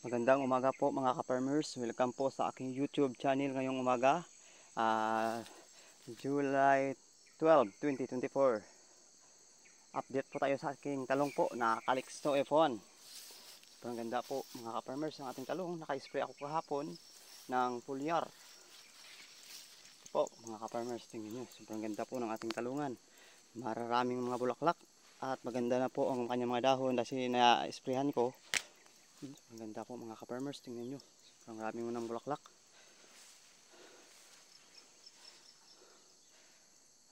Magandang umaga po mga ka-farmers. Welcome po sa aking YouTube channel ngayong umaga. July 12, 2024. Update po tayo sa aking talong po na Calixto F1. Sobrang ganda po mga ka-farmers ang ating talong. Naka-spray ako kahapon ng foliar. Ito po mga ka-farmers, tingnan nyo. Sobrang ganda po ng ating talungan. Maraming mga bulaklak. At maganda na po ang kanyang mga dahon kasi na-sprayhan ko. Ang ganda po mga ka-farmers, tingnan nyo. Sobrang rami mo ng bulaklak.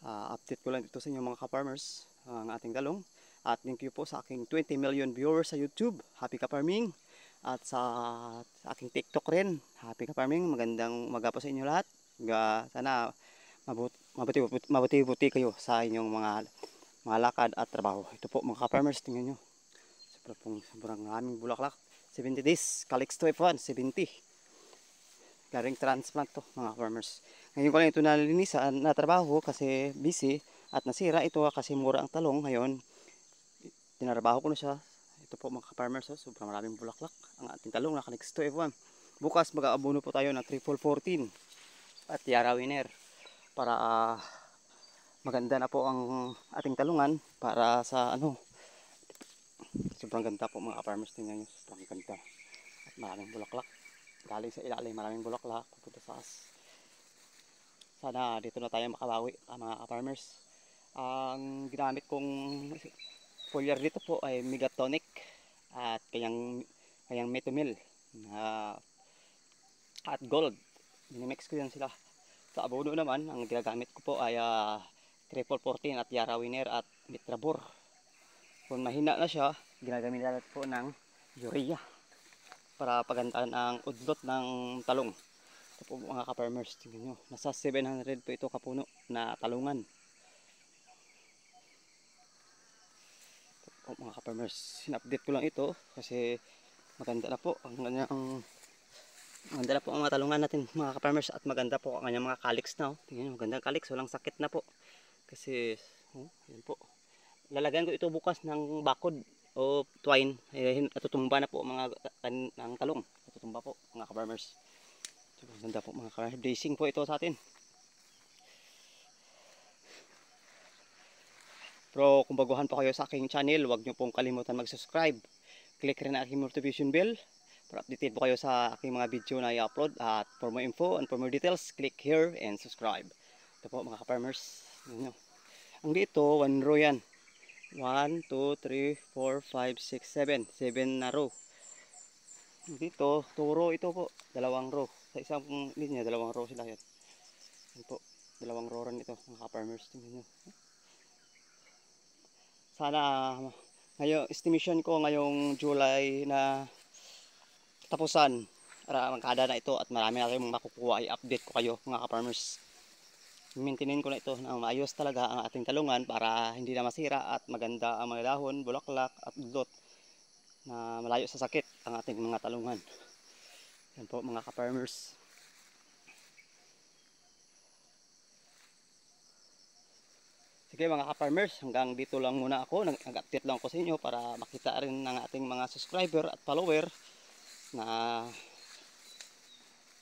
Update ko lang dito sa inyo mga ka-farmers ang ating talong. At thank you po sa aking 20 million viewers sa YouTube. Happy ka-farming. At sa aking TikTok rin. Happy ka-farming. Magandang umaga po sa inyo lahat. Sana mabuti-buti kayo sa inyong mga lakad at trabaho. Ito po mga ka-farmers, tingnan nyo. Sobrang raming bulaklak. 70 days, Calixto F1, 70. Garing transplant to mga farmers. Ngayon ko lang ito nalinisan na trabaho kasi busy at nasira ito kasi mura ang talong. Ngayon, tinarabaho ko na siya. Ito po mga farmers, sobrang maraming bulaklak. Ang ating talong na Calixto F1. Bukas mag-aabono po tayo ng triple 14 at Yara Winner para maganda na po ang ating talungan para sa sobrang ganda po mga farmers, tingnan nyo, sobrang ganda at maraming bulaklak galing sa ilalim, maraming bulaklak pupunta sa taas. Sana dito na tayo makabawi mga farmers. Ang ginamit kong foliar dito po ay Megatonic at kayang Metomil at Gold. Minimix ko yan sila. Sa abono naman ang ginagamit ko po ay triple 14 at Yara Winner at Mitrabor. Kung mahina na siya, ginagamit natin po ng urea para pagandaan ang udlot ng talong. Ito po mga ka-farmers, tingnan nyo. Nasa 700 po ito kapuno na talungan. Ito po mga ka-farmers, sin-update ko lang ito kasi maganda na po ang mga talungan natin mga ka-farmers at maganda po ang kanyang mga calyx na. Tingnan nyo, magandang calyx, walang sakit na po. Kasi, yan po. Lalagyan ko ito bukas ng bakod o twine. Natutumba na po ng talong. Natutumba po mga ka-farmers. Ganda po mga ka-farmers. Blessing po ito sa atin. Pero kung baguhan pa kayo sa aking channel, huwag nyo pong kalimutan mag-subscribe. Click rin ang aking notification bell para updated po kayo sa aking mga video na i-upload. At for more info and for more details, click here and subscribe. Ito po mga ka-farmers. Ang dito, 1 row yan. 1, 2, 3, 4, 5, 6, 7. 7 na row. Dito, 2 row ito po. 2 row. Sa isang linya, 2 row sila yan. Yan po. 2 row rin ito. Mga ka-farmers. Tingnan nyo. Sana, ngayon, estimation ko ngayong July na tapusan. Para magkada na ito at marami na kayong makukuha. I-update ko kayo mga ka-farmers. Maintainin ko na ito na maayos talaga ang ating talungan para hindi na masira at maganda ang mga dahon, bulaklak at udlot na malayo sa sakit ang ating mga talungan. Yan po mga ka-farmers. Sige mga ka-farmers, hanggang dito lang muna ako. Nag-update lang ako sa inyo para makita rin ng ating mga subscriber at follower na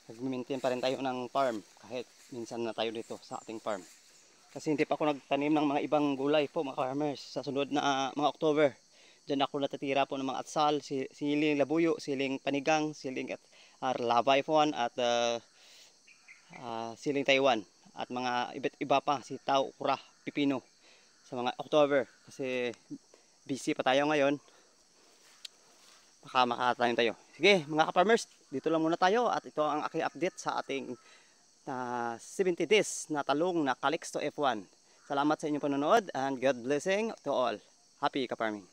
nag-maintain pa rin tayo ng farm kahit minsan na tayo dito sa ating farm. Kasi hindi pa ako nagtanim ng mga ibang gulay po mga farmers. Sa sunod na mga October, dyan ako natatira po ng mga atsal, siling labuyo, siling panigang, siling lava F1 at siling Taiwan. At mga iba't iba pa, sitaw, ukra, pipino sa mga October. Kasi busy pa tayo ngayon. Baka makatanim tayo. Sige mga ka-farmers, dito lang muna tayo at ito ang aking update sa ating 70 days na talong na Calixto F1. Salamat sa inyong panonood and God blessing to all. Happy ka-farming.